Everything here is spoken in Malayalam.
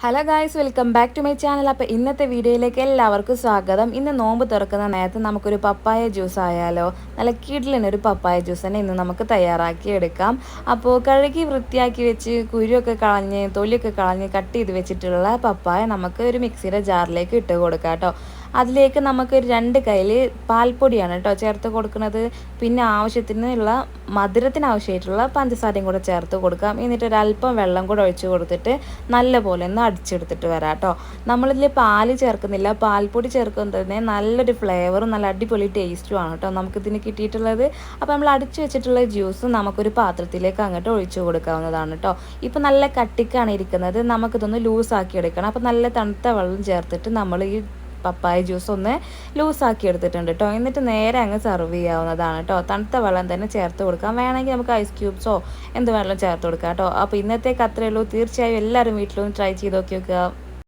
Hello guys, welcome back to my channel. അപ്പോൾ ഇന്നത്തെ വീഡിയോയിലേക്ക് എല്ലാവർക്കും സ്വാഗതം. ഇന്ന് നോമ്പ് തുറക്കുന്ന നേരത്ത് നമുക്കൊരു പപ്പായ ജ്യൂസ് ആയാലോ. നല്ല കിടിലനൊരു പപ്പായ ജ്യൂസ് തന്നെ ഇന്ന് നമുക്ക് തയ്യാറാക്കി എടുക്കാം. അപ്പോൾ കഴുകി വൃത്തിയാക്കി വെച്ച് കുരുവൊക്കെ കളഞ്ഞ് തൊലിയൊക്കെ കളഞ്ഞ് കട്ട് ചെയ്ത് വെച്ചിട്ടുള്ള പപ്പായ നമുക്ക് ഒരു മിക്സിയുടെ ജാറിലേക്ക് ഇട്ട് കൊടുക്കാം കേട്ടോ. അതിലേക്ക് നമുക്ക് 2 കയ്യിൽ പാൽപ്പൊടിയാണ് കേട്ടോ ചേർത്ത് കൊടുക്കുന്നത്. പിന്നെ ആവശ്യത്തിനുള്ള മധുരത്തിന് ആവശ്യമായിട്ടുള്ള പഞ്ചസാരയും കൂടെ ചേർത്ത് കൊടുക്കാം. എന്നിട്ട് ഒരല്പം വെള്ളം കൂടെ ഒഴിച്ച് കൊടുത്തിട്ട് നല്ലപോലെ ഒന്ന് അടിച്ചെടുത്തിട്ട് വരാം കേട്ടോ. നമ്മളിതിൽ പാല് ചേർക്കുന്നില്ല, പാൽപ്പൊടി ചേർക്കുന്നത് നല്ലൊരു ഫ്ലേവറും നല്ല അടിപൊളി ടേസ്റ്റുമാണ് കേട്ടോ നമുക്കിതിന് കിട്ടിയിട്ടുള്ളത്. അപ്പോൾ നമ്മൾ അടിച്ചു വെച്ചിട്ടുള്ള ജ്യൂസ് നമുക്കൊരു പാത്രത്തിലേക്ക് അങ്ങോട്ട് ഒഴിച്ചു കൊടുക്കാവുന്നതാണ് കേട്ടോ. ഇപ്പോൾ നല്ല കട്ടിക്കാണ് ഇരിക്കുന്നത്, നമുക്കിതൊന്ന് ലൂസാക്കി എടുക്കണം. അപ്പോൾ നല്ല തണുത്ത വെള്ളം ചേർത്തിട്ട് നമ്മൾ ഈ പപ്പായ ജ്യൂസ് ഒന്ന് ലൂസാക്കി എടുത്തിട്ടുണ്ട് കേട്ടോ. എന്നിട്ട് നേരെ അങ്ങ് സെർവ് ചെയ്യാവുന്നതാണ് കേട്ടോ. തണുത്ത വെള്ളം തന്നെ ചേർത്ത് കൊടുക്കാം, വേണമെങ്കിൽ നമുക്ക് ഐസ് ക്യൂബ്സോ എന്ത് വെള്ളം ചേർത്ത് കൊടുക്കാം കേട്ടോ. അപ്പോൾ ഇന്നത്തേക്ക് അത്രയേ ഉള്ളൂ. തീർച്ചയായും എല്ലാവരും വീട്ടിലൊന്ന് ട്രൈ ചെയ്ത് നോക്കി നോക്കുക.